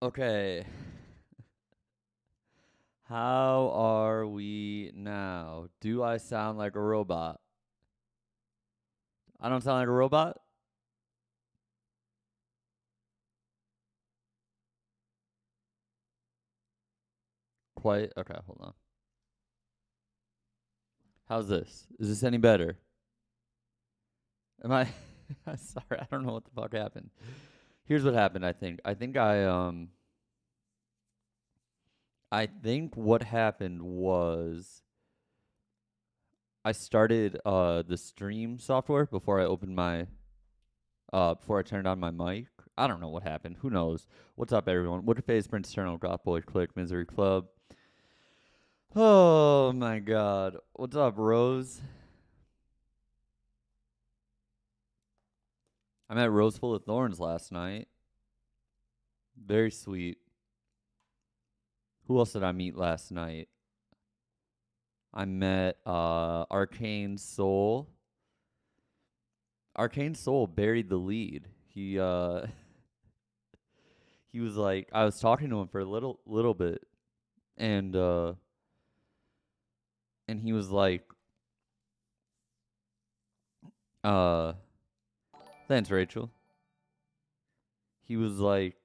Okay. How are we now? Do I sound like a robot? I don't sound like a robot? Quite. Okay, hold on. How's this? Is this any better? Am I sorry, I don't know what the fuck happened. Here's what happened, I think. I think what happened was I started the stream software before I turned on my mic. I don't know what happened. Who knows? What's up, everyone? What if Face Prince Eternal Goth Boy Click Misery Club? Oh my God. What's up, Rose? I met Rose Full of Thorns last night. Very sweet. Who else did I meet last night? I met Arcane Soul. Arcane Soul buried the lead. He was like I was talking to him for a little bit and he was like uh thanks, Rachel. He was like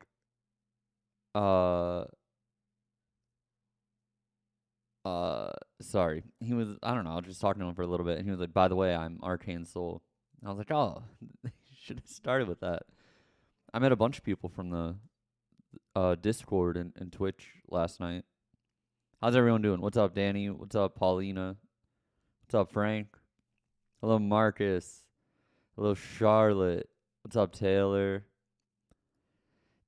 uh sorry. He was I don't know, I was just talking to him for a little bit and he was like, by the way, I'm Arcane Soul. And I was like, oh, you should have started with that. I met a bunch of people from the Discord and Twitch last night. How's everyone doing? What's up, Danny? What's up, Paulina? What's up, Frank? Hello, Marcus. Hello, Charlotte. What's up, Taylor?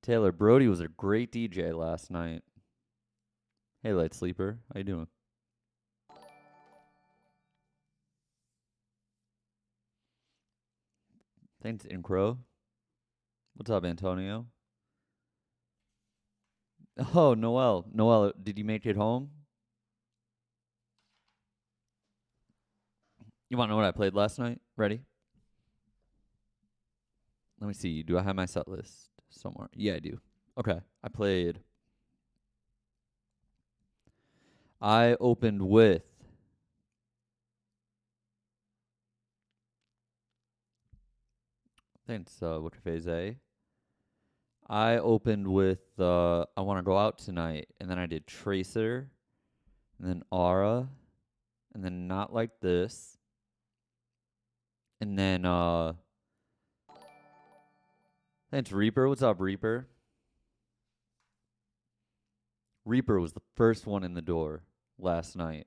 Taylor, Brody was a great DJ last night. Hey, Light Sleeper. How you doing? Thanks, Incro. What's up, Antonio? Oh, Noel. Noel, did you make it home? You want to know what I played last night? Ready? Let me see. Do I have my set list somewhere? Yeah, I do. Okay. I opened with. Thanks, Wicca Phase A. I opened with I Want to Go Out Tonight, and then I did Tracer, and then Aura, and then Not Like This, and then thanks, Reaper. What's up, Reaper? Reaper was the first one in the door last night.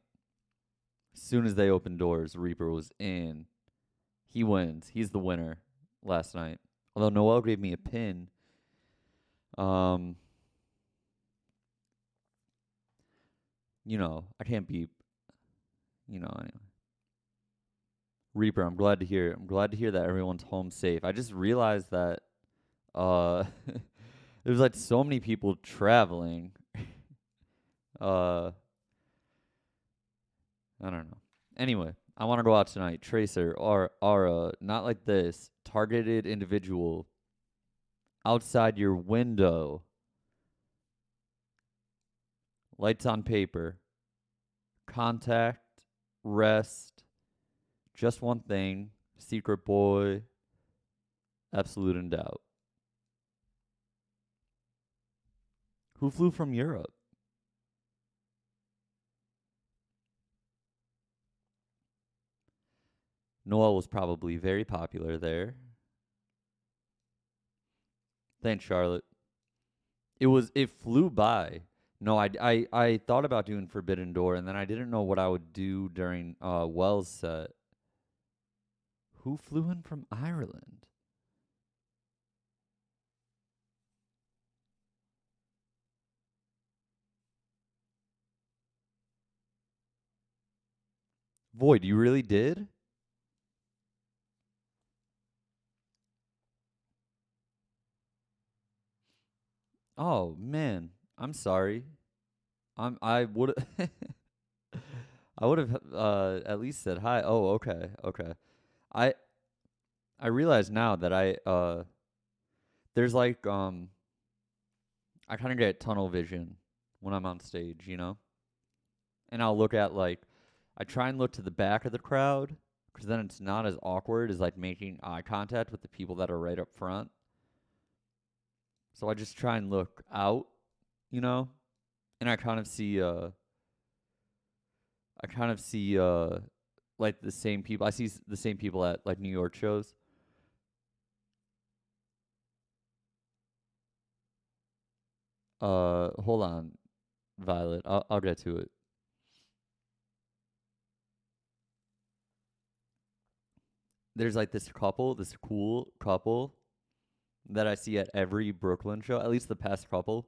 As soon as they opened doors, Reaper was in. He wins. He's the winner last night. Although Noel gave me a pin. Um, I can't be, anyway. Reaper, I'm glad to hear. I'm glad to hear that everyone's home safe. I just realized that there's like so many people traveling. uh, I don't know. Anyway, I want to go out tonight. Tracer or Aura, Not Like This. Targeted individual outside your window. Lights on paper. Contact. Rest. Just one thing. Secret boy. Absolute in doubt. Who flew from Europe? Noel was probably very popular there. Thanks, Charlotte. It flew by. No, I thought about doing Forbidden Door, and then I didn't know what I would do during Wells' set. Who flew in from Ireland? Void, you really did? Oh man, I'm sorry. I would I would have at least said hi. Oh, okay, okay. I I realize now that I there's like I kind of get tunnel vision when I'm on stage, you know? And I'll look at like, I try and look to the back of the crowd because then it's not as awkward as like making eye contact with the people that are right up front. So I just try and look out, you know? And I kind of see like the same people. I see the same people at like New York shows. Hold on, Violet. I'll get to it. There's like this couple, this cool couple that I see at every Brooklyn show, at least the past couple.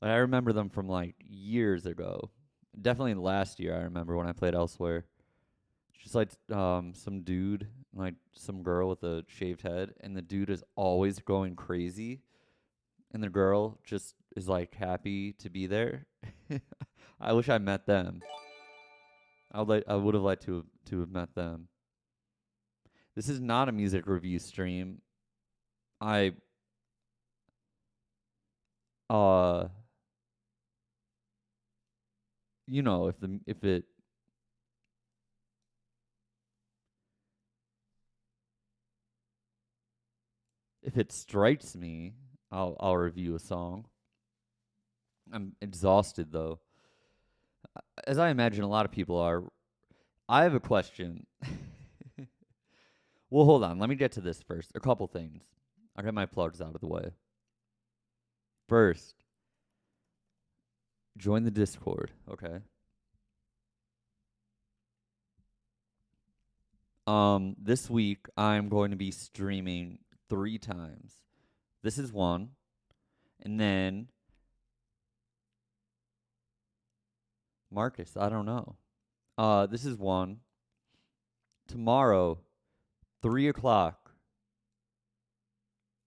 Like I remember them from like years ago. Definitely last year I remember when I played elsewhere. Just like some dude, like some girl with a shaved head, and the dude is always going crazy, and the girl just is like happy to be there. I wish I met them. I would have liked to have met them. This is not a music review stream. I uh you know if it strikes me, I'll review a song. I'm exhausted though. As I imagine a lot of people are. I have a question. Well, hold on. Let me get to this first. A couple things. I'll get my plugs out of the way. First, join the Discord, okay? This week I'm going to be streaming 3 times. This is one, and then Marcus, I don't know. This is one. Tomorrow, 3 o'clock.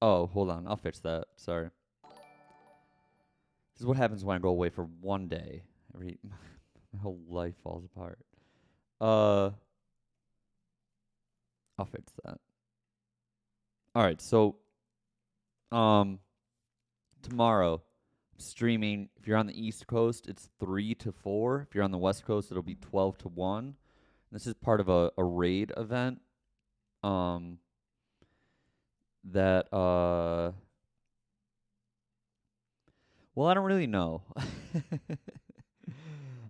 Oh, hold on. I'll fix that. Sorry. This is what happens when I go away for one day. My whole life falls apart. Uh, I'll fix that. All right. So, um, tomorrow, streaming. If you're on the East Coast, it's 3 to 4. If you're on the West Coast, it'll be 12 to 1. This is part of a raid event. Um, that well, I don't really know.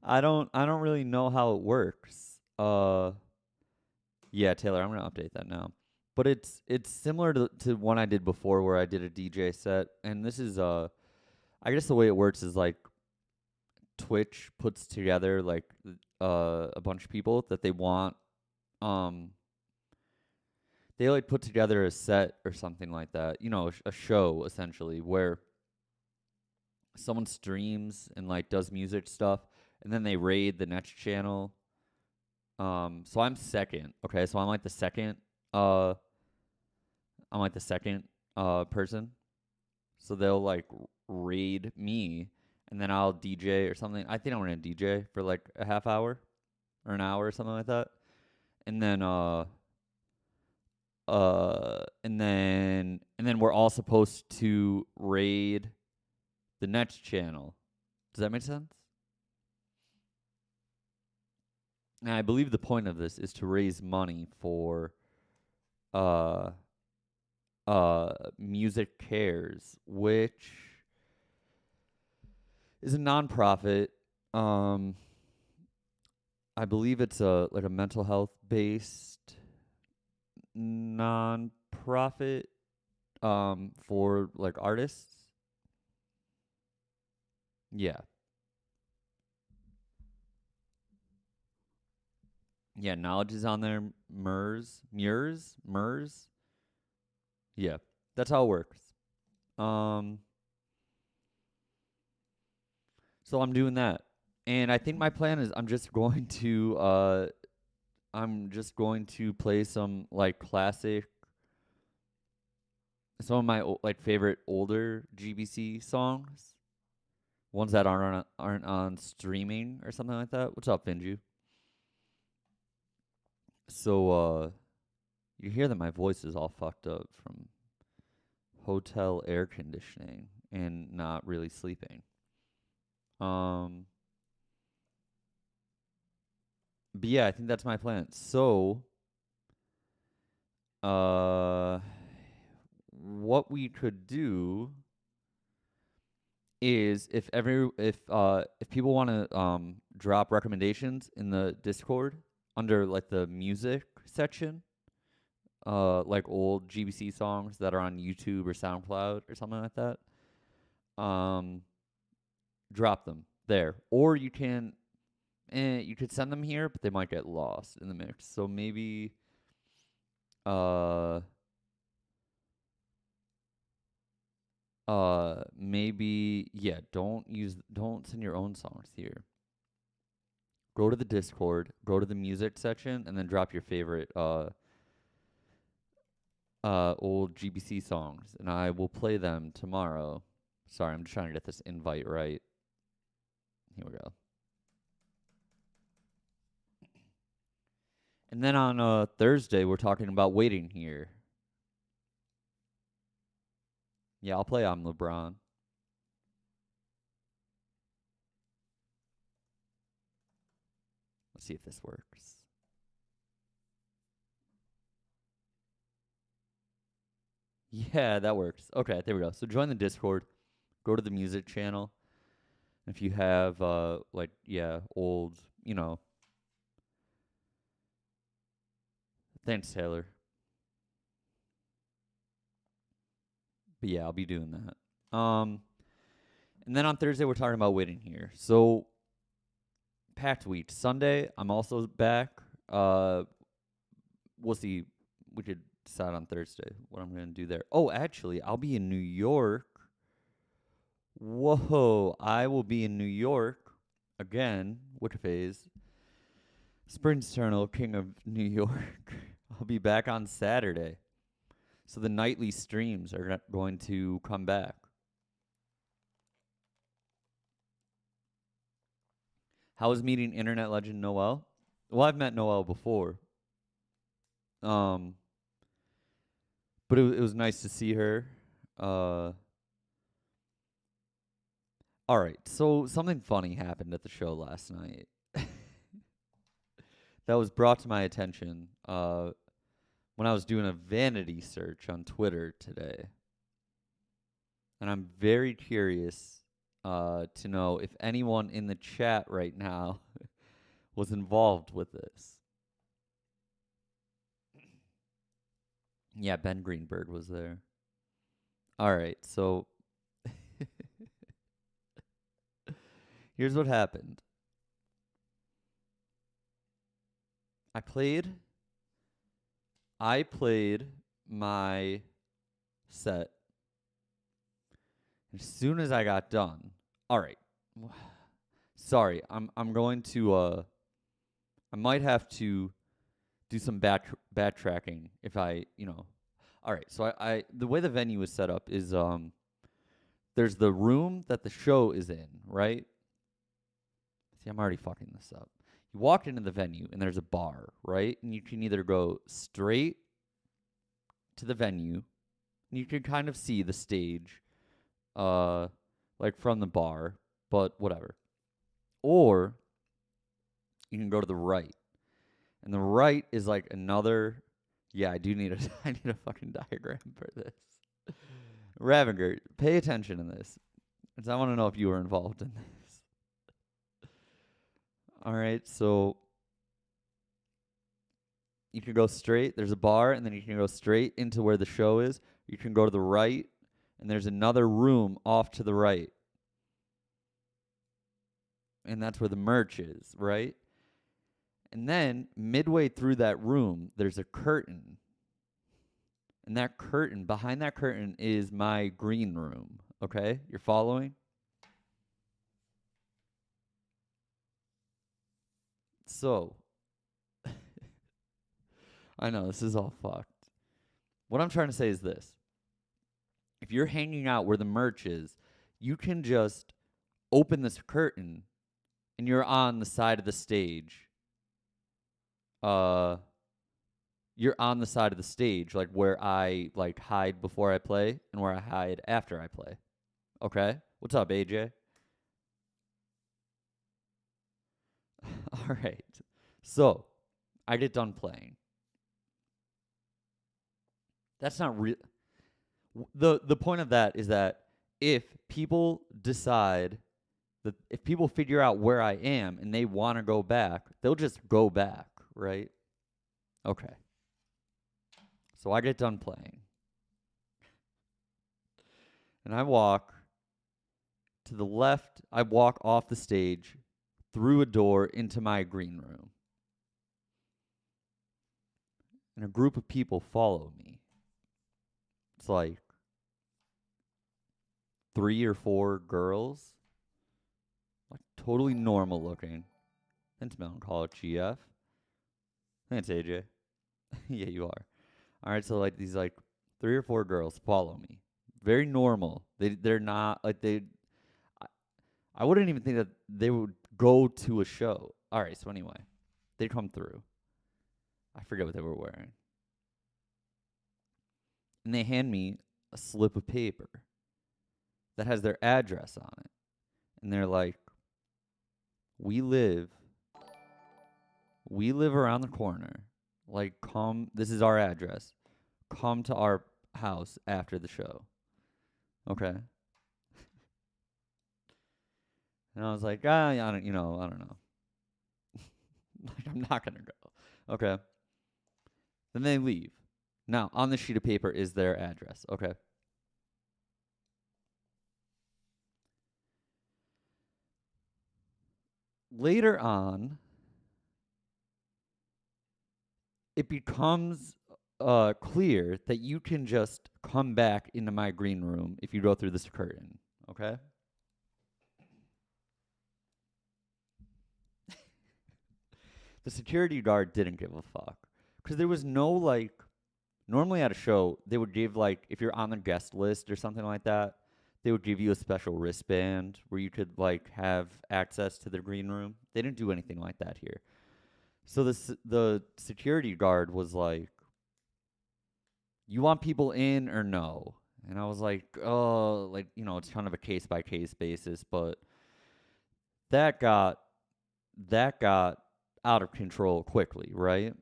I don't really know how it works. Yeah, Taylor, I'm gonna update that now. But it's similar to one I did before where I did a DJ set, and this is I guess the way it works is like Twitch puts together like a bunch of people that they want. um they like put together a set or something like that, you know, a show essentially where someone streams and like does music stuff, and then they raid the next channel. So I'm second. Okay, so uh I'm like the second person. So they'll like raid me, and then I'll DJ or something. I think I'm gonna DJ for like a half hour or an hour or something like that. And then and then we're all supposed to raid the next channel. Does that make sense? And I believe the point of this is to raise money for uh Music Cares, which is a nonprofit. Um I believe it's a like a mental health based nonprofit for like artists. Yeah. Yeah, knowledge is on there. MERS. Yeah, that's how it works. Um, so I'm doing that, and I think my plan is I'm just going to play some of my like favorite older GBC songs, ones that aren't on streaming or something like that. What's up, Finju? So you hear that my voice is all fucked up from hotel air conditioning and not really sleeping. But yeah, I think that's my plan. So, what we could do is if people want to drop recommendations in the Discord under like the music section, like old GBC songs that are on YouTube or SoundCloud or something like that, drop them there. Or you could send them here, but they might get lost in the mix. So maybe uh maybe yeah, don't send your own songs here. Go to the Discord, go to the music section, and then drop your favorite old GBC songs, and I will play them tomorrow. Sorry, I'm just trying to get this invite right. Here we go. And then on Thursday, we're talking about waiting here. Yeah, I'll play I'm LeBron. Let's see if this works. Yeah, that works. Okay, there we go. So join the Discord. Go to the music channel. If you have like old, thanks Taylor. But yeah, I'll be doing that. And then on Thursday we're talking about waiting here. So packed week. Sunday I'm also back. We'll see. We could decide on Thursday what I'm gonna do there. Oh, actually, I'll be in New York. Whoa, I will be in New York again. Wicca phase. Springs Eternal, King of New York. I'll be back on Saturday. So the nightly streams are going to come back. How was meeting internet legend Noelle? Well, I've met Noelle before. But it was nice to see her. All right, so something funny happened at the show last night. That was brought to my attention when I was doing a vanity search on Twitter today. And I'm very curious to know if anyone in the chat right now was involved with this. Yeah, Ben Greenberg was there. All right, so here's what happened. I played my set. As soon as I got done, all right. Sorry, I'm going to I might have to do some backtracking if All right, so I the way the venue is set up is there's the room that the show is in, right? See, I'm already fucking this up. You walk into the venue and there's a bar, right? And you can either go straight to the venue and you can kind of see the stage like from the bar, but whatever. Or you can go to the right. And the right is like another I do need I need a fucking diagram for this. Ravinger, pay attention to this. Because I want to know if you were involved in this. All right, so you can go straight. There's a bar, and then you can go straight into where the show is. You can go to the right, and there's another room off to the right. And that's where the merch is, right? And then midway through that room, there's a curtain. And that curtain, behind that curtain is my green room. Okay? You're following? So, I know this is all fucked. What I'm trying to say is this. If you're hanging out where the merch is, you can just open this curtain and you're on the side of the stage. You're on the side of the stage, like where I like hide before I play and where I hide after I play. Okay? What's up, AJ? All right. So, I get done playing. That's not real. The point of that is that if people decide that if people figure out where I am and they want to go back, they'll just go back, right? Okay. So I get done playing. And I walk to the left. I walk off the stage through a door into my green room. And a group of people follow me. It's like 3 or 4 girls, like totally normal looking. Thanks, Melancholic GF. Thanks, AJ. Yeah, you are. All right, so like these like 3 or 4 girls follow me. Very normal. They're not like they. I wouldn't even think that they would go to a show. All right, so anyway, they come through. I forget what they were wearing, and they hand me a slip of paper that has their address on it, and they're like, "We live around the corner. Like, come. This is our address. Come to our house after the show." Okay. And I was like, I don't know. Like, I'm not gonna go. Okay. Then they leave. Now, on the sheet of paper is their address. Okay. Later on, it becomes clear that you can just come back into my green room if you go through this curtain. Okay. The security guard didn't give a fuck because there was no like. Normally at a show, they would give like if you're on the guest list or something like that, they would give you a special wristband where you could like have access to the green room. They didn't do anything like that here. So the security guard was like, "You want people in or no?" And I was like, "Oh, like it's kind of a case by case basis." But that got that got out of control quickly, right?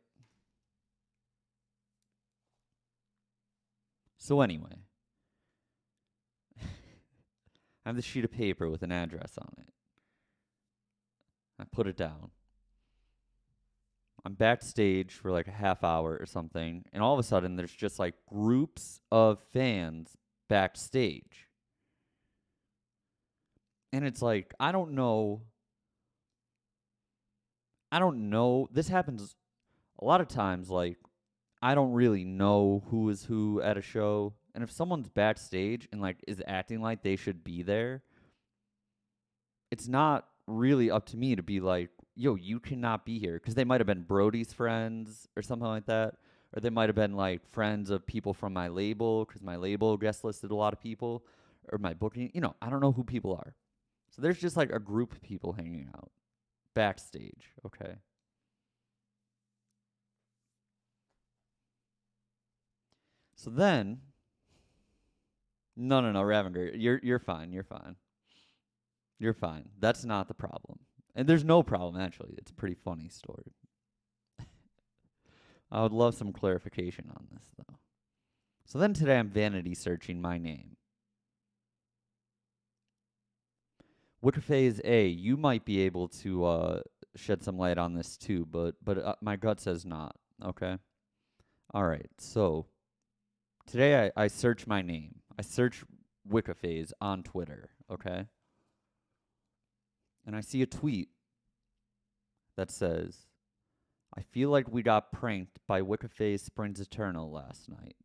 So anyway, I have this sheet of paper with an address on it. I put it down. I'm backstage for like a half hour or something, and all of a sudden there's just like groups of fans backstage. And it's like, I don't know. This happens a lot of times. Like, I don't really know who is who at a show. And if someone's backstage and like is acting like they should be there, it's not really up to me to be like, yo, you cannot be here. Because they might have been Brody's friends or something like that. Or they might have been like friends of people from my label because my label guest listed a lot of people. Or my booking. I don't know who people are. So there's just like a group of people hanging out backstage. Okay. So then, no, Ravinger, you're fine. You're fine. You're fine. That's not the problem. And there's no problem, actually. It's a pretty funny story. I would love some clarification on this, though. So then today I'm vanity searching my name. Wicca Phase A, you might be able to shed some light on this too, but my gut says not. Okay? All right. So today I search my name. I search Wicca Phase on Twitter. Okay? And I see a tweet that says, "I feel like we got pranked by Wicca Phase Springs Eternal last night."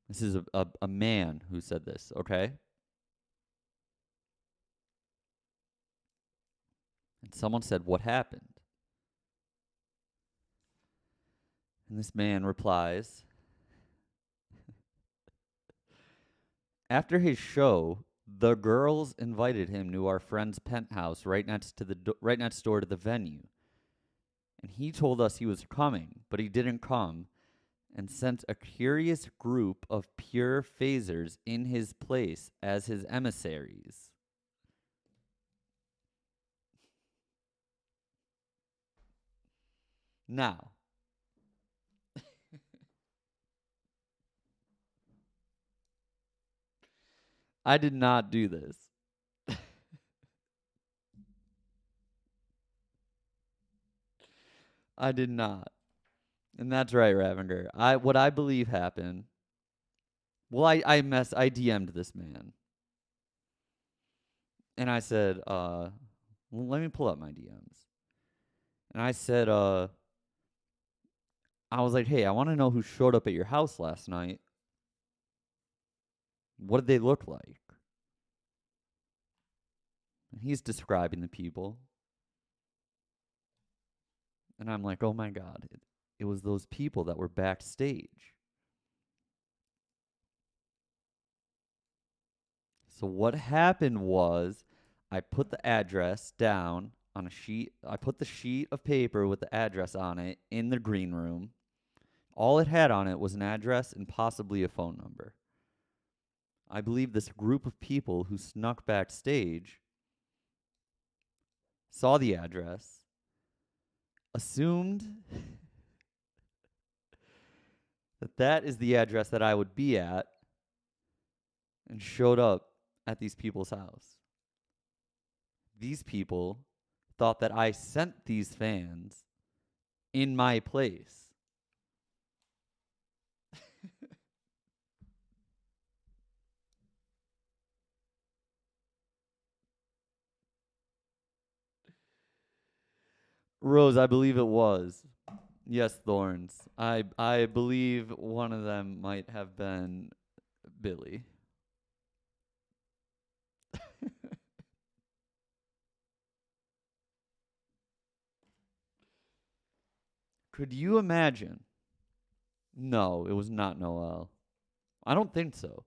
This is a man who said this, okay? And someone said, "What happened?" And this man replies, "After his show, the girls invited him to our friend's penthouse right next door to the venue. And he told us he was coming, but he didn't come. and sent a curious group of pure phasers in his place as his emissaries. Now, I did not do this. I did not. And that's right, Ravinger. What I believe happened. Well, I DM'd this man. And I said, well, let me pull up my DMs. And I said, I was like, hey, I want to know who showed up at your house last night. What did they look like? And he's describing the people. And I'm like, oh my God, it was those people that were backstage. So what happened was I put the address down on a sheet. I put the sheet of paper with the address on it in the green room. All it had on it was an address and possibly a phone number. I believe this group of people who snuck backstage saw the address, assumed that that is the address that I would be at, and showed up at these people's house. These people thought that I sent these fans in my place. Rose, I believe it was. Yes, Thorns. I believe one of them might have been Billy. Could you imagine? No, it was not Noel. I don't think so.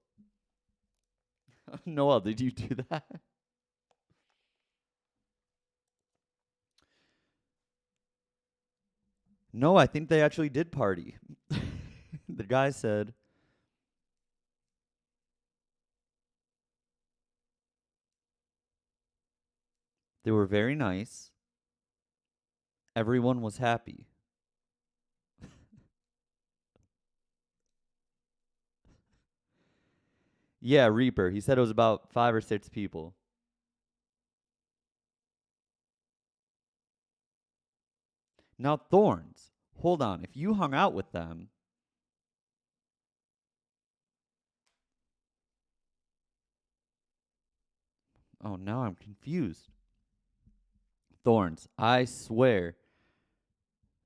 Noel, did you do that? No, I think they actually did party. The guy said, they were very nice. Everyone was happy. Yeah, Reaper. He said it was about 5 or 6 people. Now, Thorns, hold on. If you hung out with them, oh, now I'm confused. Thorns, I swear,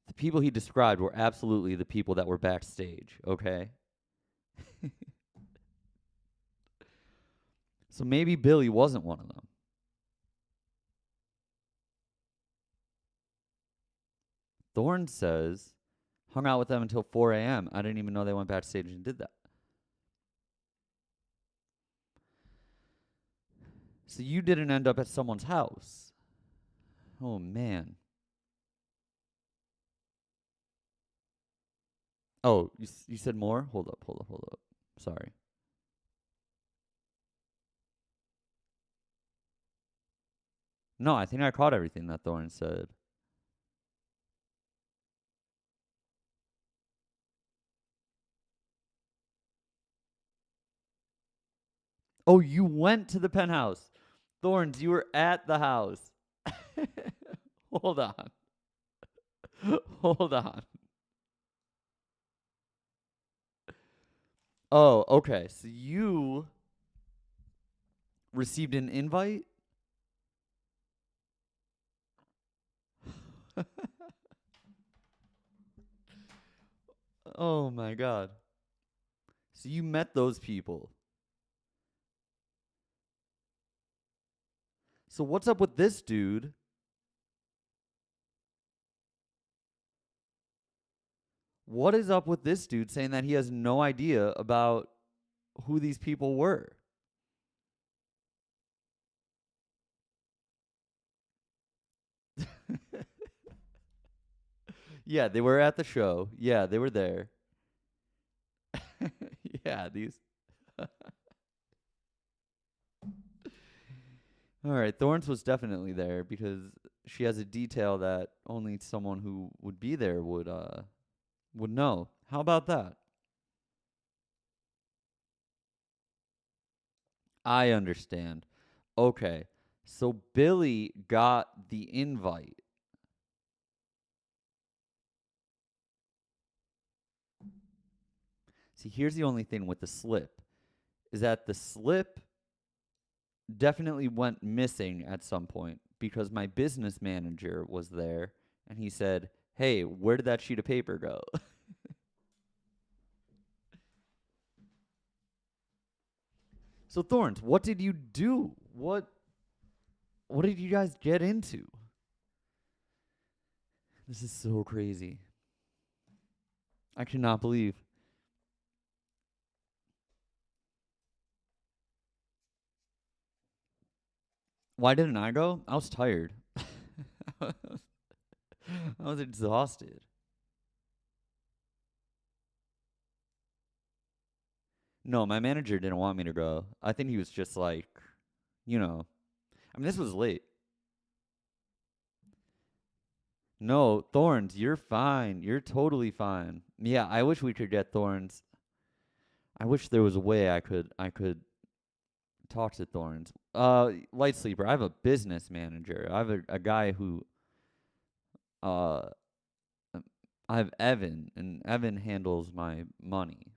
the people he described were absolutely the people that were backstage, okay? So maybe Billy wasn't one of them. Thorn says, hung out with them until 4 a.m. I didn't even know they went backstage and did that. So you didn't end up at someone's house. Oh, man. Oh, you said more? Hold up. Sorry. No, I think I caught everything that Thorn said. Oh, you went to the penthouse. Thorns, you were at the house. Hold on. Hold on. Oh, okay. So you received an invite? Oh my God. So you met those people. So what's up with this dude? What is up with this dude saying that he has no idea about who these people were? Yeah, they were at the show. Yeah, they were there. Yeah, these. All right, Thorns was definitely there because she has a detail that only someone who would be there would know. How about that? I understand. Okay. So Billy got the invite. See, here's the only thing with the slip is that the slip definitely went missing at some point because my business manager was there and he said, "Hey, where did that sheet of paper go?" So Thorns, what did you do? What did you guys get into? This is so crazy. I cannot believe. Why didn't I go? I was tired. I was exhausted. No, my manager didn't want me to go. I think he was just like, you know, I mean, this was late. No, Thorns, you're fine. You're totally fine. Yeah, I wish we could get Thorns. I wish there was a way I could talk to Thorns. Light sleeper. I have a business manager. I have a guy who uh I have Evan, and Evan handles my money.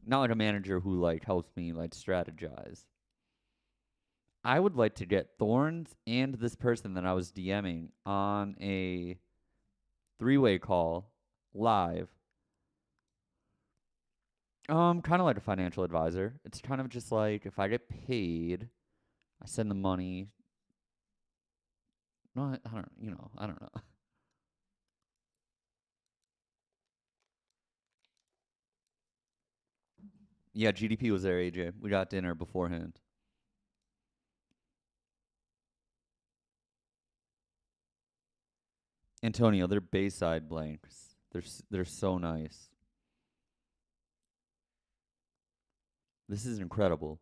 Not like a manager who like helps me like strategize. I would like to get Thorns and this person that I was DMing on a three-way call live. Kind of like a financial advisor. It's kind of just like if I get paid, I send the money. No, I don't. I don't know. Yeah, GDP was there, AJ. We got dinner beforehand. Antonio, they're Bayside blanks. They're so nice. This is incredible.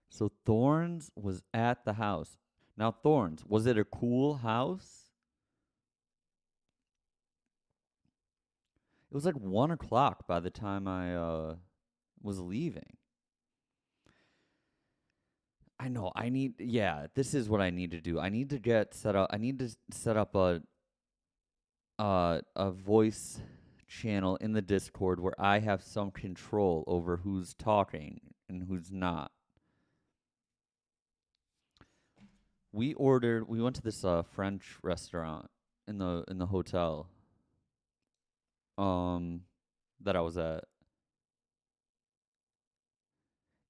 So Thorns was at the house. Now Thorns, was it a cool house? It was like 1 o'clock by the time I was leaving. I know. Yeah, this is what I need to do. I need to get set up. I need to set up a voice channel in the Discord where I have some control over who's talking and who's not. We went to this French restaurant in the hotel um that I was at.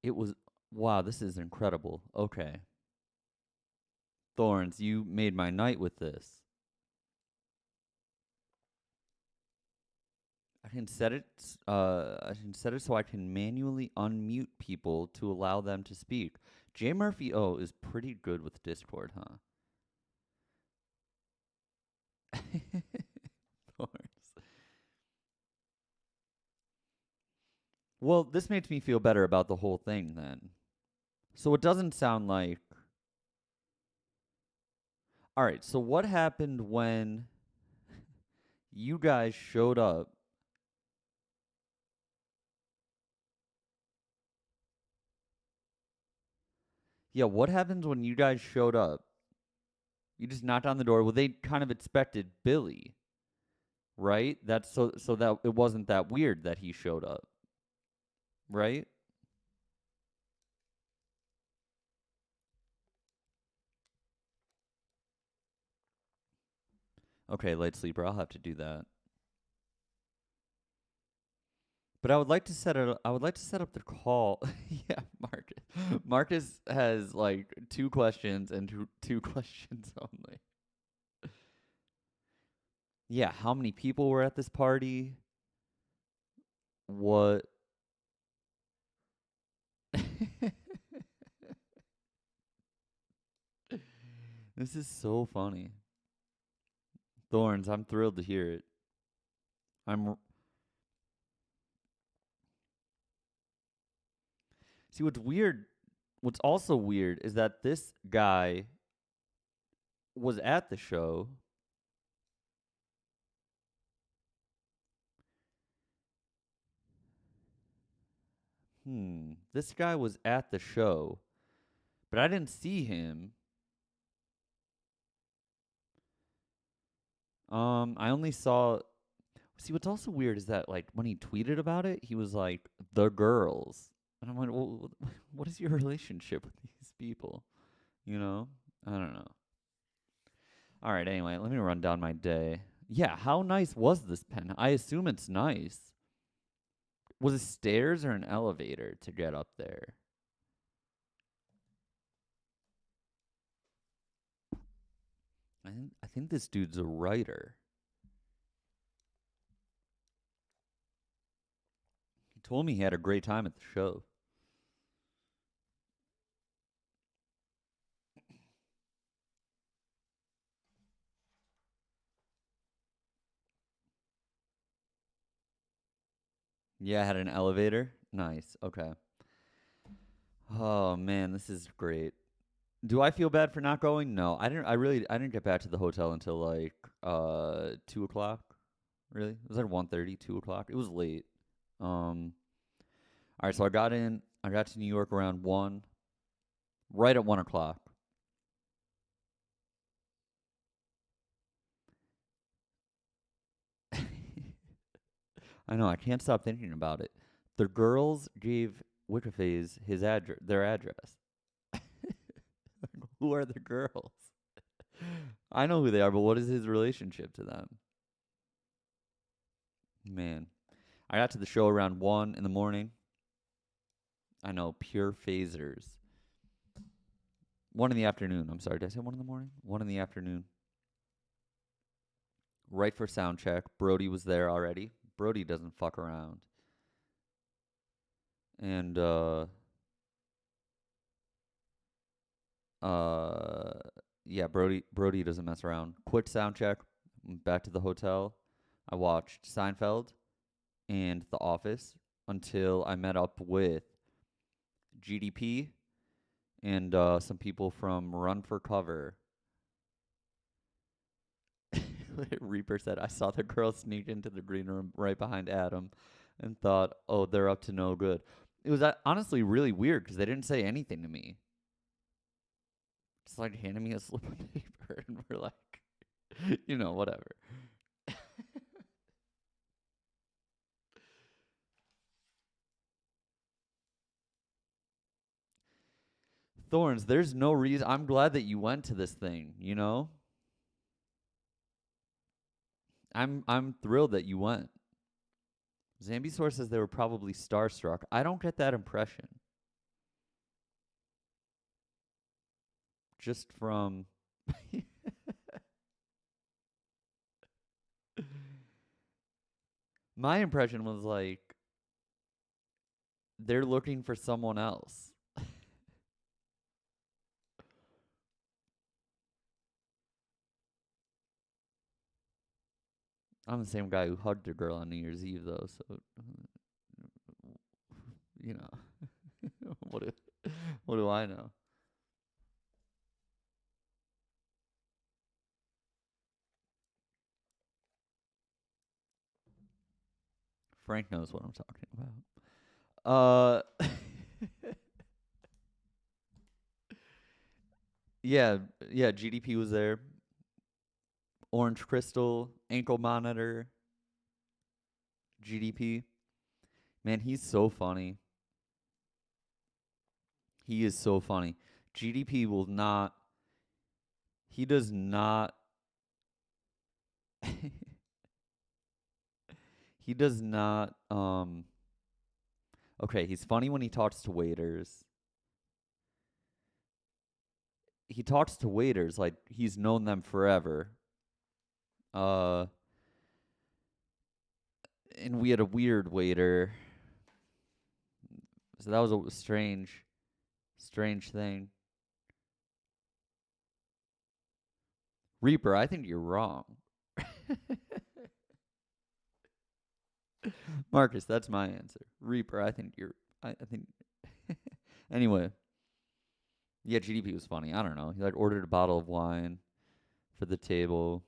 It was wow, this is incredible. Okay. Thorns, you made my night with this. I can set it so I can manually unmute people to allow them to speak. J Murphy O is pretty good with Discord, huh? Thorns. Well, this makes me feel better about the whole thing then. So it doesn't sound like. All right, so what happened when you guys showed up? Yeah, what happens when you guys showed up? You just knocked on the door. Well, they kind of expected Billy, right? That's so that it wasn't that weird that he showed up, right? Okay, light sleeper, I'll have to do that. But I would like to set up the call. Yeah, Marcus. Marcus has like two questions and two questions only. Yeah, how many people were at this party? What? This is so funny. Thorns, I'm thrilled to hear it. I'm See what's weird. What's also weird is that this guy was at the show. This guy was at the show, but I didn't see him. I only saw. See, what's also weird is that like when he tweeted about it, he was like the girls, and I'm like, well, what is your relationship with these people? You know, I don't know. All right, anyway, let me run down my day. Yeah, how nice was this pen? I assume it's nice. Was it stairs or an elevator to get up there? I think this dude's a writer. He told me he had a great time at the show. Yeah, had an elevator. Nice. Okay. Oh man, this is great. Do I feel bad for not going? No, I didn't get back to the hotel until like 2 o'clock. Really? It was like 1:30, 2 o'clock. It was late. Um. All right, so I got in. I got to New York around 1, right at 1 o'clock. I know. I can't stop thinking about it. The girls gave Wiccaphase their address. Who are the girls? I know who they are, but what is his relationship to them? Man, I got to the show around 1 in the morning. I know, pure phasers. 1 in the afternoon. I'm sorry, did I say 1 in the morning? 1 in the afternoon. Right for sound check. Brody was there already. Brody doesn't fuck around. And uh yeah, Brody doesn't mess around. Quick sound check. Back to the hotel. I watched Seinfeld and The Office until I met up with GDP and some people from Run for Cover. Reaper said, I saw the girl sneak into the green room right behind Adam and thought, oh, they're up to no good. It was honestly really weird because they didn't say anything to me. Just like handing me a slip of paper and we're like, whatever. Thorns, there's no reason. I'm glad that you went to this thing, you know? I'm thrilled that you went. Zambisaur says they were probably starstruck. I don't get that impression. Just from my impression was like they're looking for someone else. I'm the same guy who hugged a girl on New Year's Eve though, so you know. What do I know? Frank knows what I'm talking about. Yeah, yeah, GDP was there. Orange Crystal, ankle monitor, GDP. Man, he's so funny. He is so funny. GDP will not. He does not. He does not. Okay, he's funny when he talks to waiters. He talks to waiters like he's known them forever. Uh, and we had a weird waiter. So that was a strange thing. Reaper, I think you're wrong. Marcus, that's my answer. Reaper, I think. Anyway, yeah, GDP was funny. I don't know. He like ordered a bottle of wine for the table.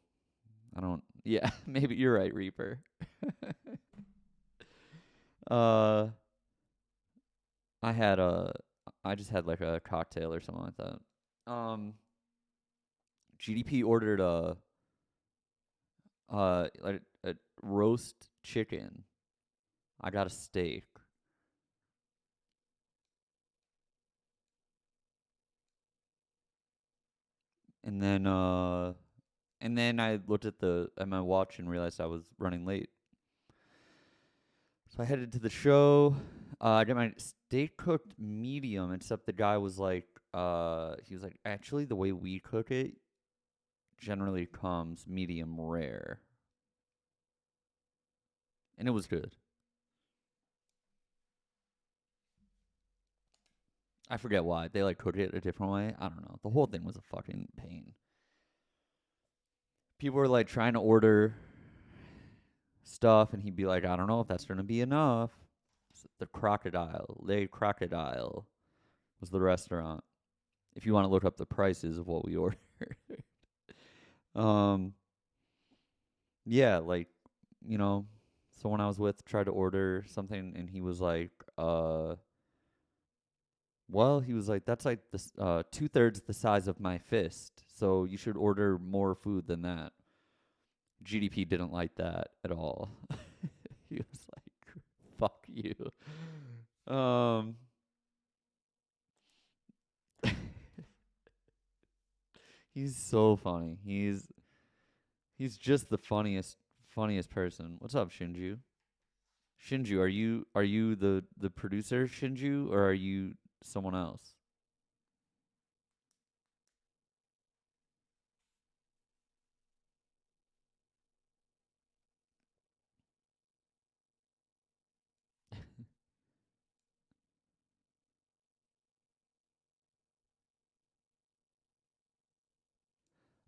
I don't. Yeah, maybe you're right, Reaper. uh, I had a. I just had like a cocktail or something like that. GDP ordered like a roast chicken. I got a steak. And then I looked at my watch and realized I was running late. So I headed to the show. I got my steak cooked medium, except the guy was like, he was like, actually, the way we cook it generally comes medium rare, and it was good. I forget why they like cook it a different way. I don't know. The whole thing was a fucking pain. People were like trying to order stuff, and he'd be like, I don't know if that's gonna be enough. The Crocodile, Le Crocodile, was the restaurant. If you want to look up the prices of what we ordered. um, yeah, like, you know, someone I was with tried to order something, and he was like, well, he was like, that's like this, 2/3 the size of my fist, so you should order more food than that. GDP didn't like that at all. He was like, fuck you. Um, he's so funny. He's just the funniest person. What's up, Shinju? Shinju, are you the producer, Shinju, or are you someone else?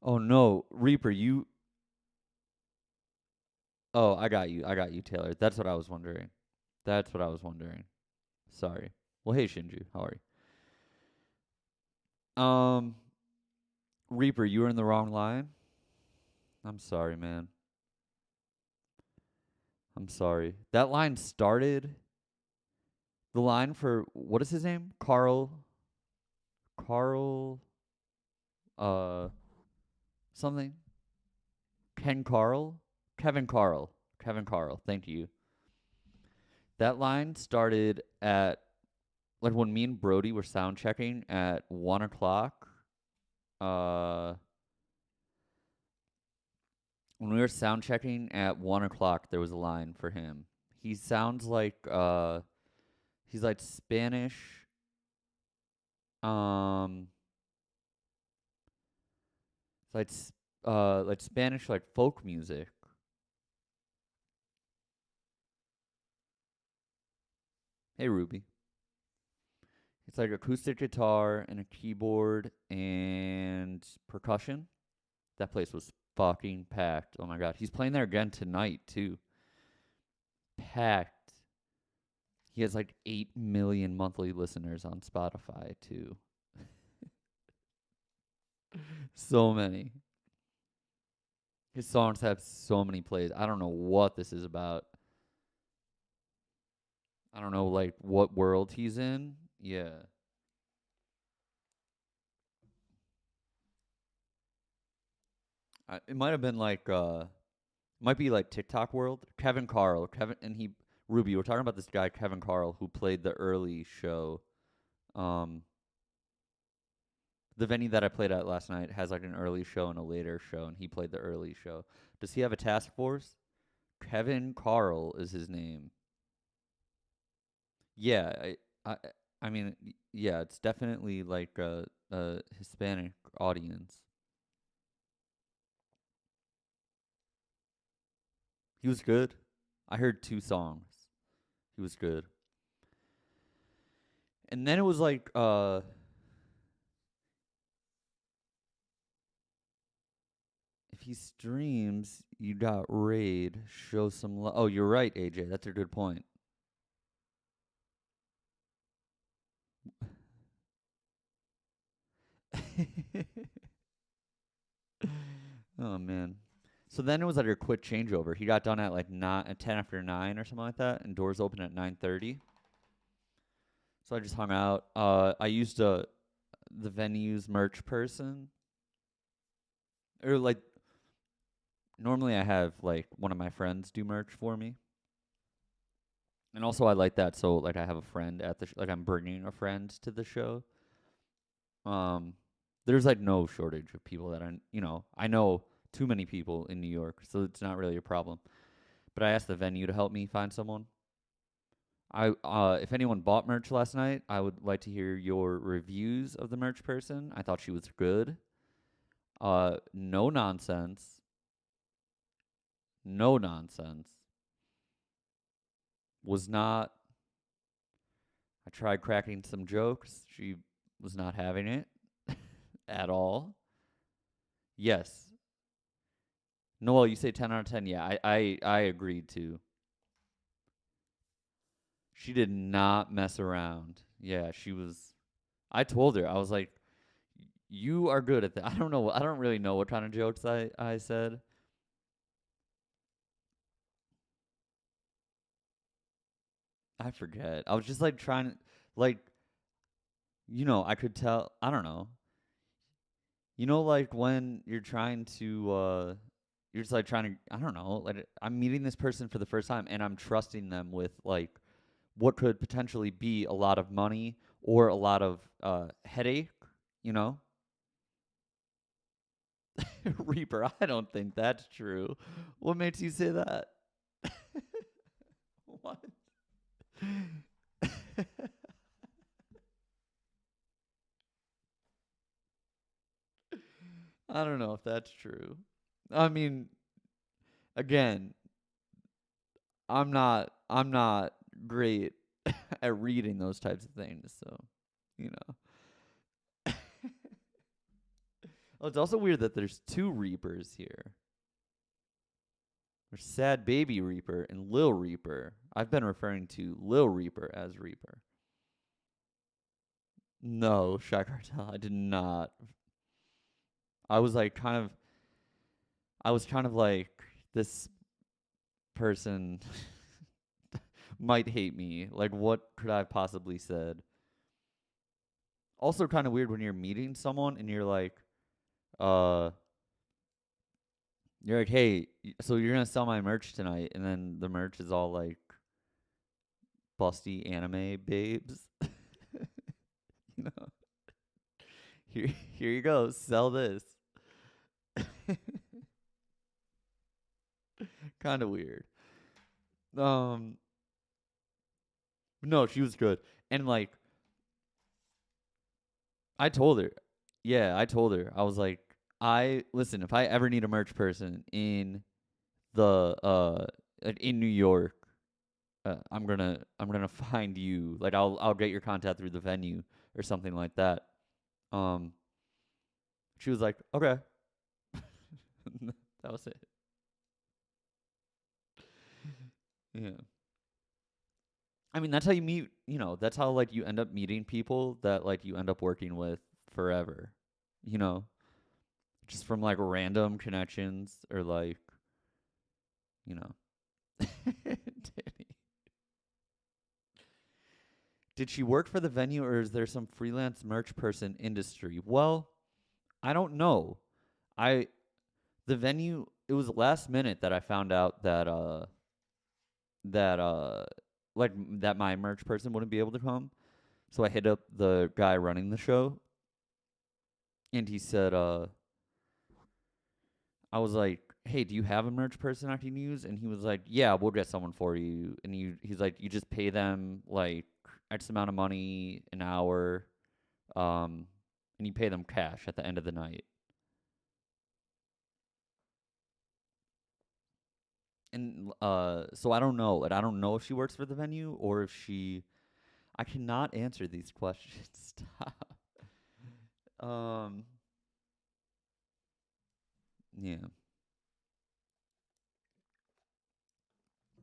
Oh no, Reaper, you. Oh, I got you. I got you, Taylor. That's what I was wondering. That's what I was wondering. Sorry. Well, hey Shinju, how are you? Reaper, you were in the wrong line. I'm sorry, man. I'm sorry. That line started. The line for what is his name? Carl, uh, something. Ken Carl, Kevin Carl. Thank you. That line started at like when me and Brody were sound checking at 1 o'clock. Uh, when we were sound checking at 1 o'clock, there was a line for him. He sounds like he's like Spanish. Um, like like Spanish like folk music. Hey Ruby. It's like acoustic guitar and a keyboard and percussion. That place was fucking packed. Oh my god. He's playing there again tonight too. Packed. He has like 8 million monthly listeners on Spotify too. So many. His songs have so many plays. I don't know what this is about. I don't know like what world he's in. Yeah. It might have been like might be like TikTok world. Kevin Carl. Kevin and he Ruby, we're talking about this guy Kevin Carl who played the early show. Um the venue that I played at last night has like an early show and a later show, and he played the early show. Does he have a task force? Kevin Carl is his name. Yeah, I, I mean, yeah, it's definitely like a Hispanic audience. He was good. I heard 2 songs. He was good. And then it was like If he streams, you got raid. Show some love. Oh, you're right, AJ. That's a good point. Oh man. So then it was like a quick changeover. He got done at like not at 10 after 9 or something like that, and doors open at 9:30. So I just hung out. I used the venue's merch person, or like normally I have like one of my friends do merch for me, and also I like that. So like I have a friend at the like I'm bringing a friend to the show. Um, there's like no shortage of people that I know too many people in New York, so it's not really a problem. But I asked the venue to help me find someone. If anyone bought merch last night, I would like to hear your reviews of the merch person. I thought she was good. No nonsense. No nonsense. Was not. I tried cracking some jokes. She was not having it at all. Yes. Noel, you say 10 out of 10. Yeah, I agreed to. She did not mess around. Yeah, she was. I told her, I was like, you are good at that. I don't know. I don't really know what kind of jokes I said. I forget. I was just like trying to, like, I could tell. I don't know. Like when you're trying to, you're just like trying to, I don't know. Like, I'm meeting this person for the first time and I'm trusting them with like what could potentially be a lot of money or a lot of headache, you know? Reaper, I don't think that's true. What makes you say that? What? I don't know if that's true. I mean, again, I'm not great at reading those types of things, so you know. Oh, it's also weird that there's two Reapers here. There's Sad Baby Reaper and Lil Reaper. I've been referring to Lil Reaper as Reaper. No, Shy Cartel, I did not. I was like kind of I was kind of like this person might hate me. Like what could I have possibly said? Also kind of weird when you're meeting someone and uh you're like, "Hey, so you're going to sell my merch tonight." And then the merch is all like busty anime babes. you know. Here you go. Sell this. Kind of weird. Um no, she was good. And like I told her. Yeah, I told her. I was like, I listen, if I ever need a merch person the in New York, I'm gonna find you. Like I'll get your contact through the venue or something like that. Um she was like, "Okay." That was it. Yeah. I mean, that's how you meet, that's how like you end up meeting people that like you end up working with forever. You know, just from like random connections or like, you know. Danny. Did she work for the venue or is there some freelance merch person industry? Well, I don't know. I the venue it was last minute that I found out that like that my merch person wouldn't be able to come. So I hit up the guy running the show and he said I was like, "Hey, do you have a merch person I can use?" And he was like, "Yeah, we'll get someone for you." And he's like, "You just pay them like X amount of money an hour, um, and you pay them cash at the end of the night." And so I don't know. Like, I don't know if she works for the venue or if she. I cannot answer these questions. Stop. Um. Yeah.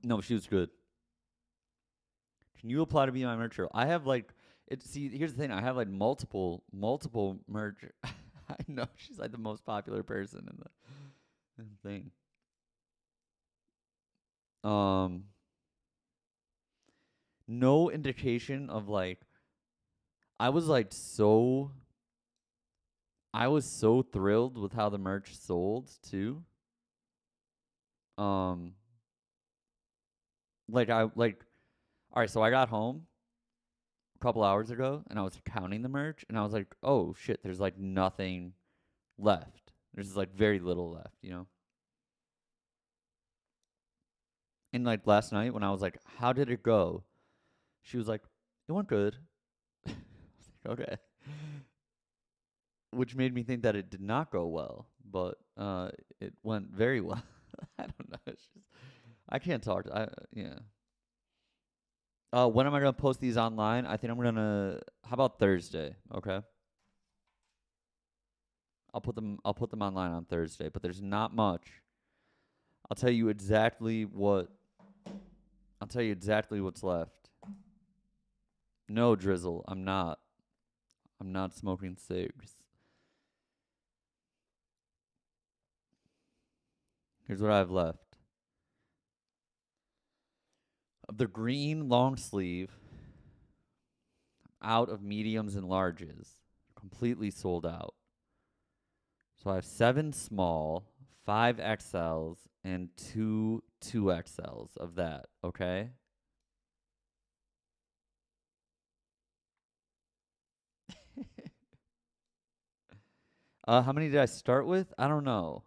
No, she was good. Can you apply to be my merch girl? I have like it. See, here's the thing. I have like multiple merch. I know she's like the most popular person in the thing. Um, no indication of like. I was like so. I was so thrilled with how the merch sold too. Um, like I like. All right, so I got home a couple hours ago and I was counting the merch and I was like, oh shit, there's like nothing left. There's like very little left, you know? And like last night when I was like, how did it go? She was like, it went good. I was like, okay. Which made me think that it did not go well, but it went very well. I don't know. It's just, I can't talk. Yeah. When am I gonna post these online? I think I'm gonna. How about Thursday? Okay. I'll put them online on Thursday, but there's not much. I'll tell you exactly what I'll tell you exactly what's left. No, Drizzle, I'm not. I'm not smoking cigs. Here's what I have left. Of the green long sleeve, out of mediums and larges, completely sold out. So I have 7 small, 5 XLs, and 2 XLs of that, okay? How many did I start with? I don't know.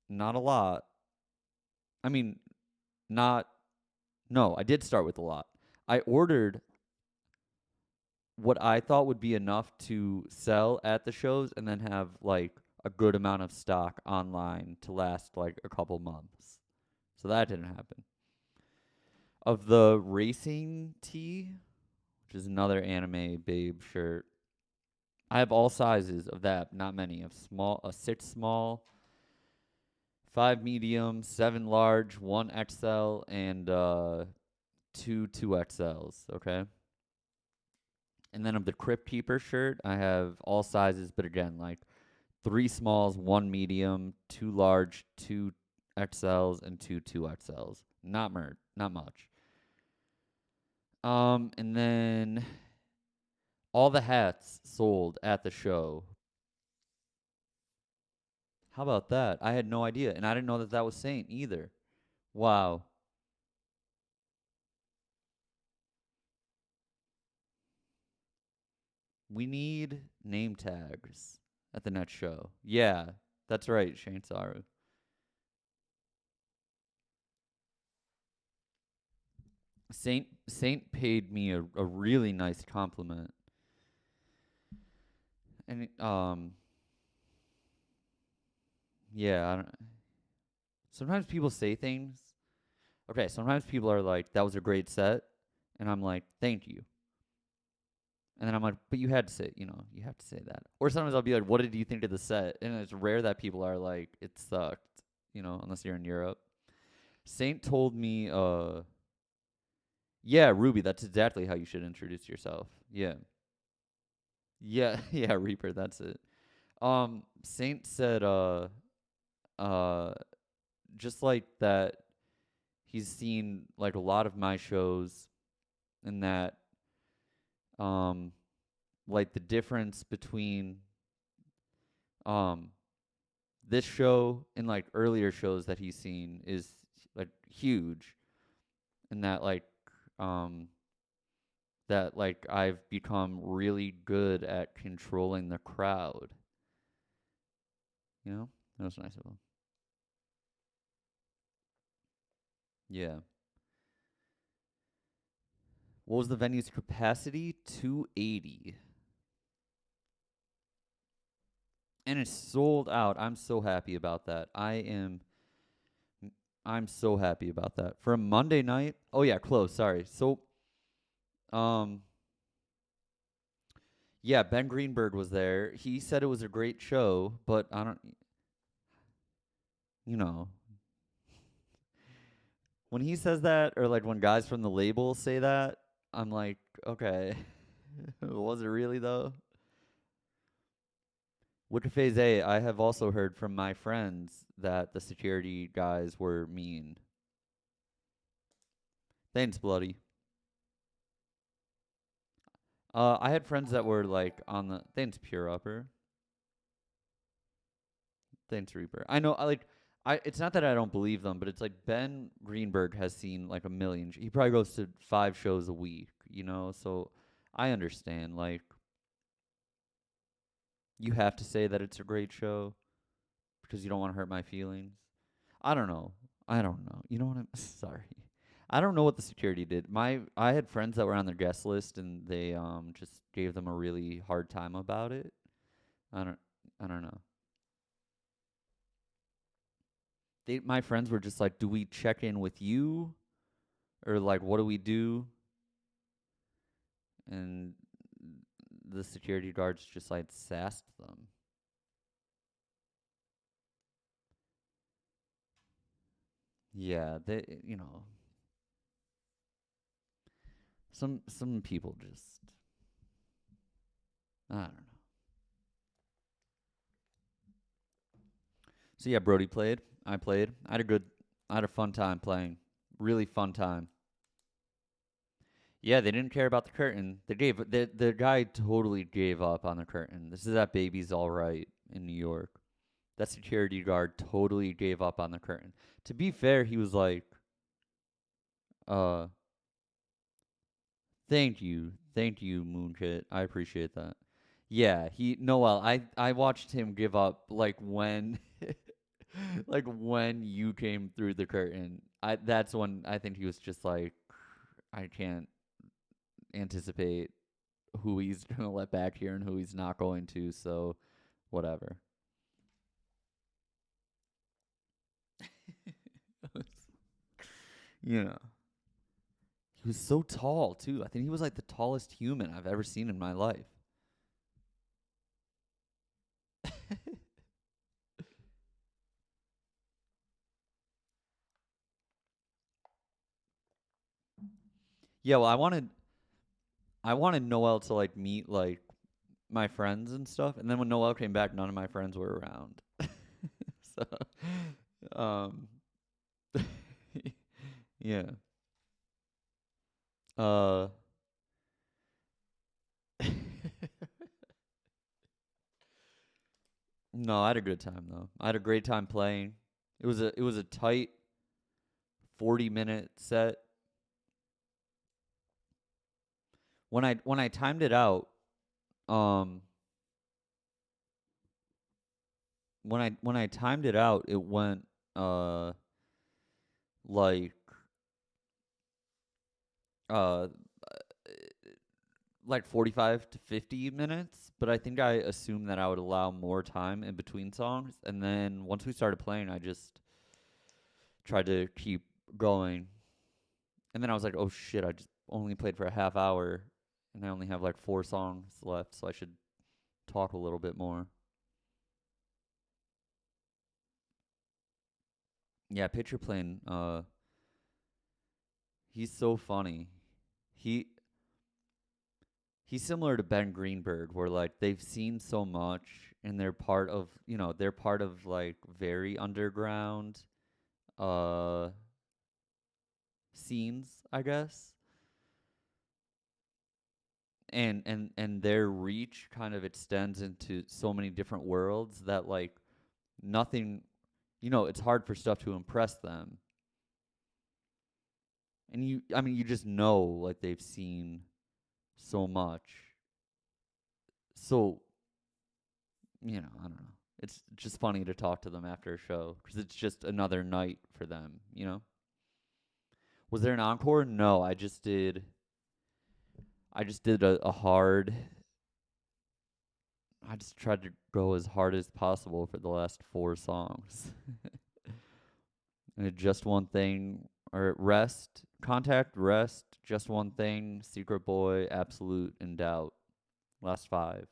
Not a lot. I mean, not. No, I did start with a lot. I ordered what I thought would be enough to sell at the shows and then have like a good amount of stock online to last like a couple months. So that didn't happen. Of the racing tee, which is another anime babe shirt, I have all sizes of that, not many. Of small, a 6 small, 5 medium, 7 large, 1 XL, and 2 XLs. Okay. And then of the Crypt Keeper shirt, I have all sizes, but again, like 3 smalls, 1 medium, 2 large, 2 XLs, and 2 XLs. Not much. And then all the hats sold at the show. How about that? I had no idea, and I didn't know that that was Saint either. Wow. We need name tags at the next show. Yeah, that's right, Shane Saru. Saint paid me a really nice compliment. And yeah, I don't sometimes people say things. Okay, sometimes people are like, that was a great set, and I'm like, thank you. And then I'm like, but you had to say, you have to say that. Or sometimes I'll be like, what did you think of the set? And it's rare that people are like, it sucked, unless you're in Europe. Saint told me, yeah, Ruby, that's exactly how you should introduce yourself. Yeah. Yeah, yeah, Reaper, that's it. Saint said, uh, just like that, he's seen like a lot of my shows, and that, um, like the difference between, um, this show and like earlier shows that he's seen is like huge, and um, that like I've become really good at controlling the crowd. That was nice of him. Yeah. What was the venue's capacity? 280. And it's sold out. I'm so happy about that. I'm so happy about that. For a Monday night. Oh yeah, close, sorry. So um yeah, Ben Greenberg was there. He said it was a great show, but I don't When he says that, or like when guys from the label say that, I'm like, okay, was it really though? Wicca Phase A, I have also heard from my friends that the security guys were mean. Thanks, Bloody. I had friends that were like on the thanks, Pure Upper. Thanks, Reaper. I know, I. It's not that I don't believe them, but it's like Ben Greenberg has seen like a million. He probably goes to 5 shows a week, you know. So I understand. Like, you have to say that it's a great show because you don't want to hurt my feelings. I don't know. I don't know. You know what I'm sorry. I don't know what the security did. I had friends that were on their guest list and they just gave them a really hard time about it. I don't I don't know. My friends were just like, "Do we check in with you or like what do we do?" And the security guards just like sassed them. Yeah, some people just I don't know. So yeah, Brody played. I played. I had a fun time playing. Really fun time. Yeah, they didn't care about the curtain. The guy totally gave up on the curtain. This is at Baby's All Right in New York. That security guard totally gave up on the curtain. To be fair, he was like, uh, thank you, Moonkit. I appreciate that. Yeah, he Noel. I watched him give up like when, like when you came through the curtain. I That's when I think he was just like, I can't anticipate who he's gonna let back here and who he's not going to. So whatever. you know, he was so tall too. I think he was like the tallest human I've ever seen in my life. Yeah, well, I wanted Noel to like meet like my friends and stuff, and then when Noel came back, none of my friends were around. so, yeah. Uh, no, I had a good time though. I had a great time playing. It was a tight 40-minute set. When I timed it out, um, when I timed it out, it went uh like uh like 45 to 50 minutes, but I think I assumed that I would allow more time in between songs. And then once we started playing, I just tried to keep going. And then I was like, oh shit, I just only played for a half hour and I only have like 4 songs left, so I should talk a little bit more. Yeah, Picture Plane, he's so funny. He he's similar to Ben Greenberg, where like they've seen so much and they're part of they're part of like very underground uh scenes, I guess. And their reach kind of extends into so many different worlds that like nothing it's hard for stuff to impress them. And I mean you just know like they've seen so much. So, I don't know. It's just funny to talk to them after a show because it's just another night for them. Was there an encore? No, I just did a hard. I just tried to go as hard as possible for the last 4 songs. And just one thing, or rest, contact, rest, just one thing, secret boy, absolute, in doubt. Last 5.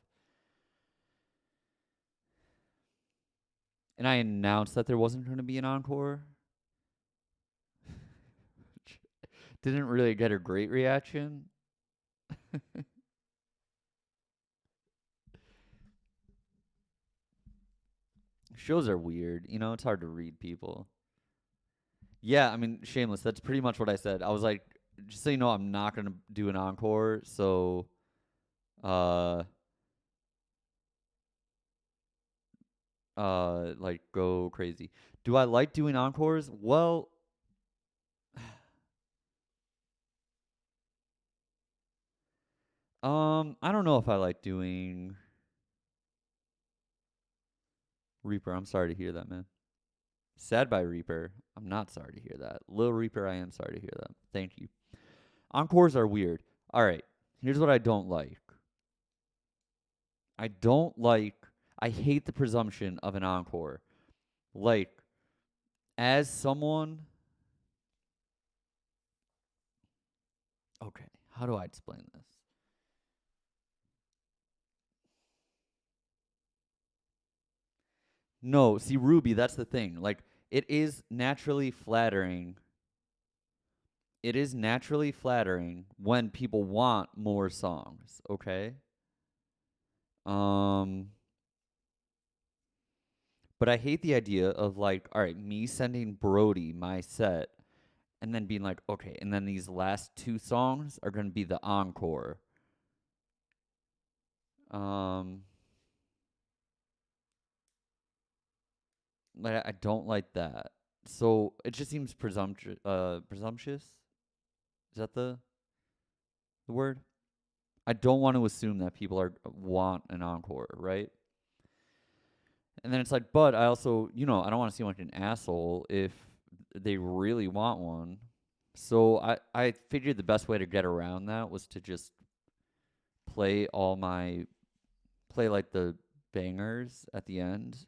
And I announced that there wasn't going to be an encore. didn't really get a great reaction. Shows are weird. You know, it's hard to read people. Yeah, I mean, shameless. That's pretty much what I said. I was like, just so you know, I'm not gonna do an encore. So, uh, like go crazy. Do I like doing encores? Well, I don't know if I like doing Reaper. I'm sorry to hear that, man. Sad by Reaper. I'm not sorry to hear that. Lil Reaper, I am sorry to hear that. Thank you. Encores are weird. All right. Here's what I don't like. I don't like I hate the presumption of an encore. Like as someone okay, how do I explain this? No, see Ruby, that's the thing. Like it is naturally flattering. It is naturally flattering when people want more songs, okay? Um but I hate the idea of like, all right, me sending Brody my set and then being like, okay, and then these last two songs are going to be the encore. Um Like I don't like that. So it just seems presumptuous. Is that the word? I don't want to assume that people are want an encore, right? And then it's like, but I also, I don't want to seem like an asshole if they really want one. So I figured the best way to get around that was to just play all my play like the bangers at the end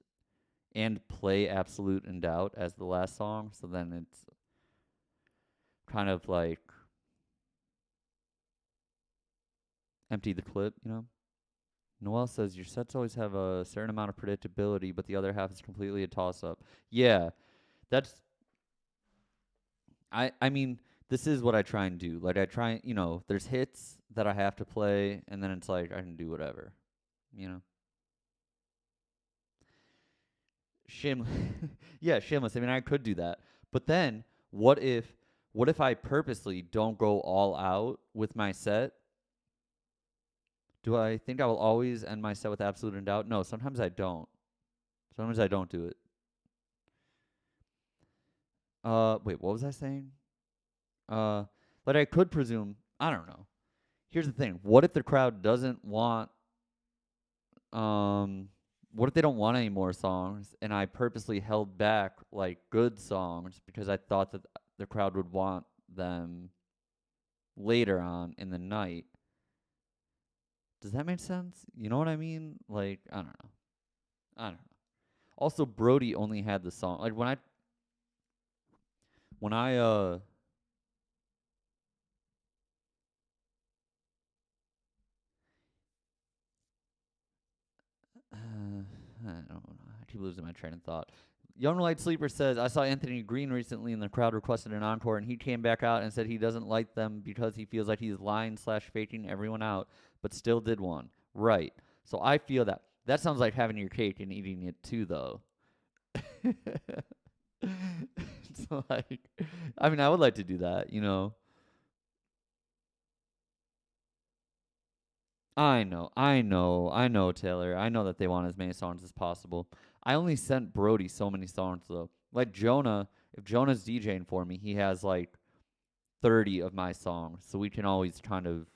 and play Absolute in Doubt as the last song. So then it's kind of like empty the clip. Noel says your sets always have a certain amount of predictability, but the other half is completely a toss up. Yeah, that's I mean, this is what I try and do. Like I try, there's hits that I have to play and then it's like I can do whatever. You know. Shameless. Yeah, shameless. I mean, I could do that. But then what if I purposely don't go all out with my set. Do I think I will always end my set with Absolute in Doubt? No, sometimes I don't. Sometimes I don't do it. Wait, what was I saying? Uh, but I could presume. I don't know. Here's the thing. What if the crowd doesn't want? Um, what if they don't want any more songs, and I purposely held back like good songs because I thought that the crowd would want them later on in the night? Does that make sense? You know what I mean? Like, I don't know. I don't know. Also, Brody only had the song. Like when I I don't know. I keep losing my train of thought. Young Light Sleeper says, I saw Anthony Green recently and the crowd requested an encore, and he came back out and said he doesn't like them because he feels like he's lying slash faking everyone out, but still did one. Right. So I feel that. That sounds like having your cake and eating it too, though. So, like, I mean, I would like to do that. I know, Taylor. I know that they want as many songs as possible. I only sent Brody so many songs though. Like Jonah, if Jonah's DJing for me, he has like 30 of my songs, so we can always kind of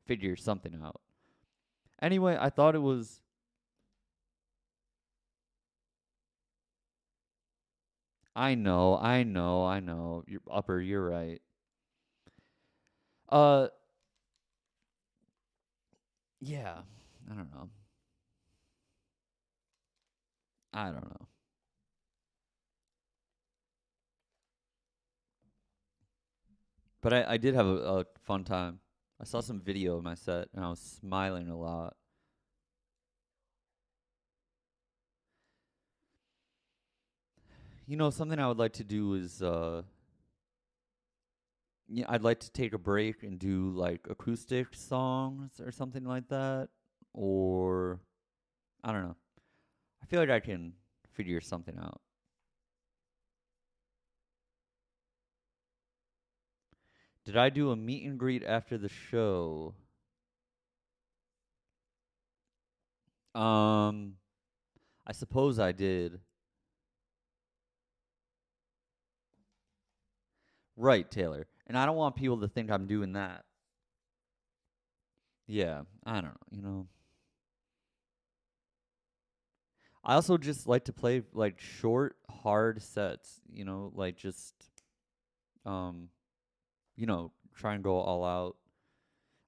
figure something out. Anyway, I thought it was I know. You're right. Uh yeah. I don't know. I don't know. But I did have a fun time. I saw some video of my set and I was smiling a lot. Something I would like to do is yeah, I'd like to take a break and do like acoustic songs or something like that. Or I don't know. I feel like I can figure something out. Did I do a meet and greet after the show? Um, I suppose I did. Right, Taylor. And I don't want people to think I'm doing that. Yeah, I don't know. I also just like to play like short, hard sets. Like just um, try and go all out.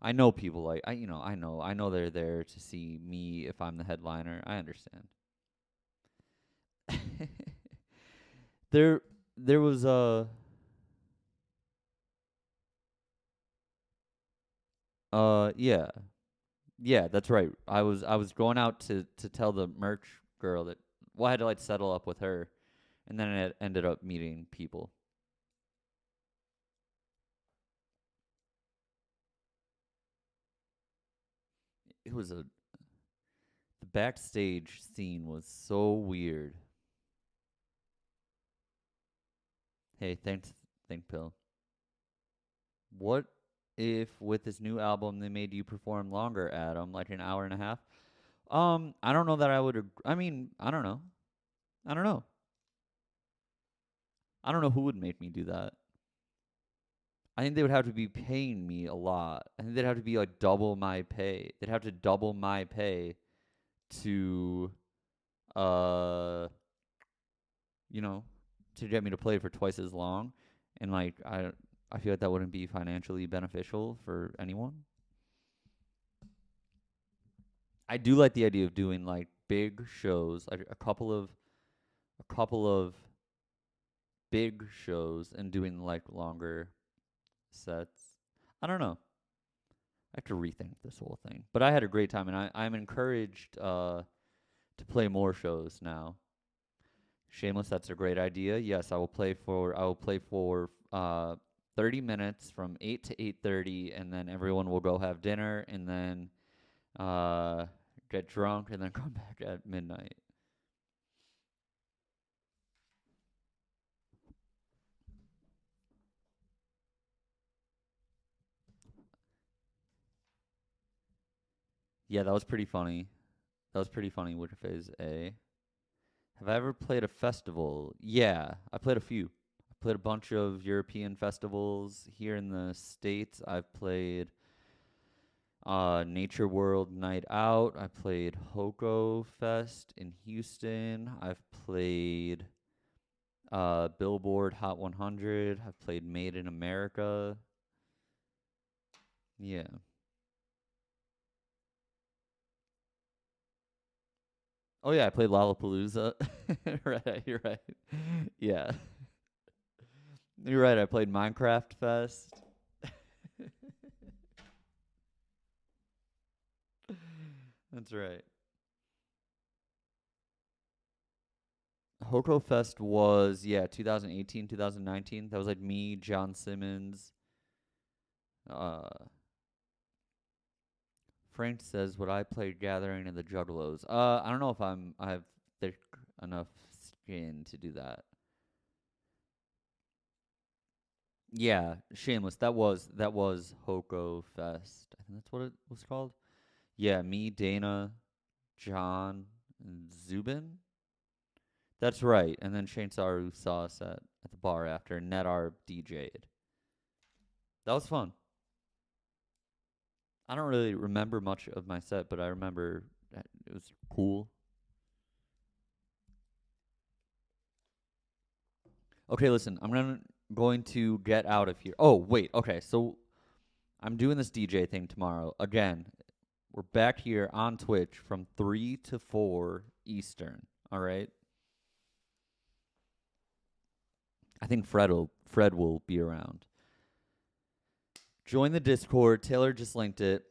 I know people like I know they're there to see me if I'm the headliner. I understand. there there was yeah. Yeah, that's right. I was going out to tell the merch girl that, well, I had to like settle up with her, and then it ended up meeting people. It was the backstage scene was so weird. Hey, thanks, think Pill. What if with this new album they made you perform longer, Adam, like an hour and a half? I don't know that I would. I mean, I don't know. I don't know. I don't know who would make me do that. I think they would have to be paying me a lot. I think they'd have to be like double my pay. They'd have to double my pay to uh you know to get me to play for twice as long, and like I feel like that wouldn't be financially beneficial for anyone. I do like the idea of doing like big shows, like a couple of big shows and doing like longer sets. I don't know. I have to rethink this whole thing. But I had a great time, and I'm encouraged to play more shows now. Shameless, that's a great idea. Yes, I will play for 30 minutes from 8 to 8:30, and then everyone will go have dinner, and then uh, get drunk, and then come back at midnight. Yeah, that was pretty funny. That was pretty funny. Which phase A? Have I ever played a festival? Yeah, I played a few. I played a bunch of European festivals here in the States. I've played Nature World Night Out. I played Hoko Fest in Houston. I've played Billboard Hot 100. I've played Made in America. Yeah. Oh yeah, I played Lollapalooza. Right, you're right. Yeah. You're right. I played Minecraft Fest. That's right. Hoko Fest was, yeah, 2018, 2019. That was like me, John Simmons. Uh, Frank says, "Would I play Gathering of the Juggalos?" I don't know if I have thick enough skin to do that. Yeah, Shameless. That was Hoko Fest. I think that's what it was called. Yeah, me, Dana, John, and Zubin. That's right. And then Shane Saru saw us at the bar after, and Netar DJ'd. That was fun. I don't really remember much of my set, but I remember that it was cool. Okay, listen, I'm going to get out of here. Oh, wait. Okay, so I'm doing this DJ thing tomorrow. Again, we're back here on Twitch from 3 to 4 Eastern. All right? I think Fred will be around. Join the Discord. Taylor just linked it.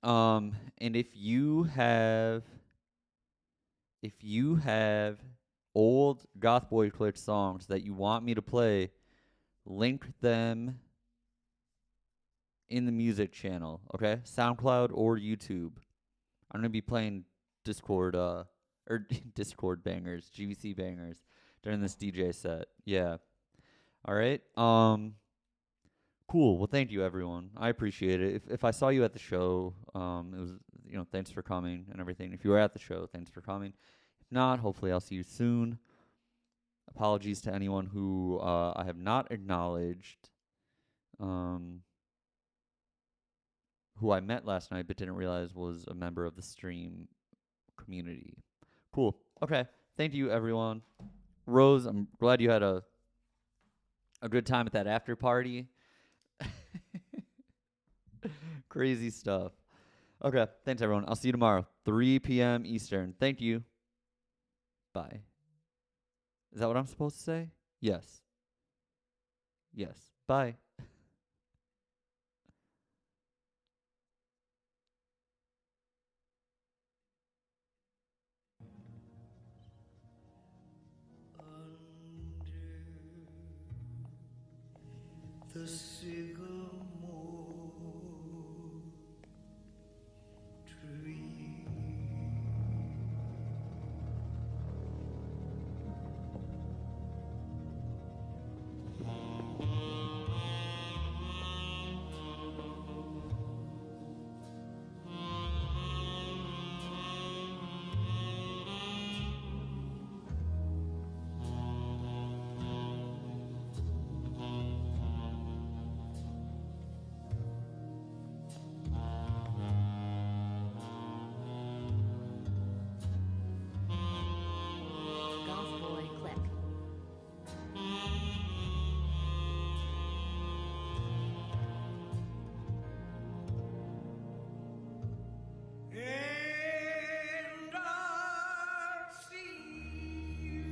And if you have old Goth Boy Twitch songs that you want me to play, link them in the music channel, okay? SoundCloud or YouTube. I'm gonna be playing Discord, or Discord bangers, GVC bangers during this DJ set. Yeah. All right. Cool. Well, thank you, everyone. I appreciate it. If I saw you at the show, it was, thanks for coming and everything. If you were at the show, thanks for coming. If not, hopefully I'll see you soon. Apologies to anyone who I have not acknowledged, who I met last night but didn't realize was a member of the stream community. Cool. Okay. Thank you, everyone. Rose, I'm glad you had a good time at that after party. Crazy stuff. Okay. Thanks, everyone. I'll see you tomorrow, 3 p.m. Eastern. Thank you. Bye. Is that what I'm supposed to say? Yes. Yes. Bye. The sycamore tree, Golf boy, click. and I'll see you,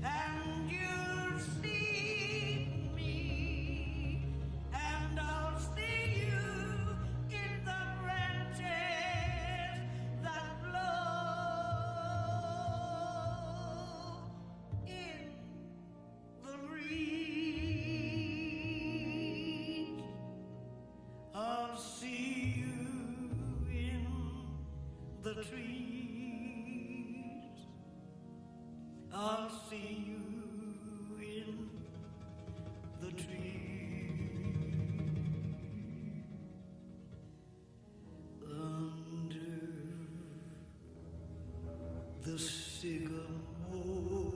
and you'll see me, and I'll see you in the branches that blow in the breeze. I'll see you in the trees. I'll see you in the trees. Under the sycamore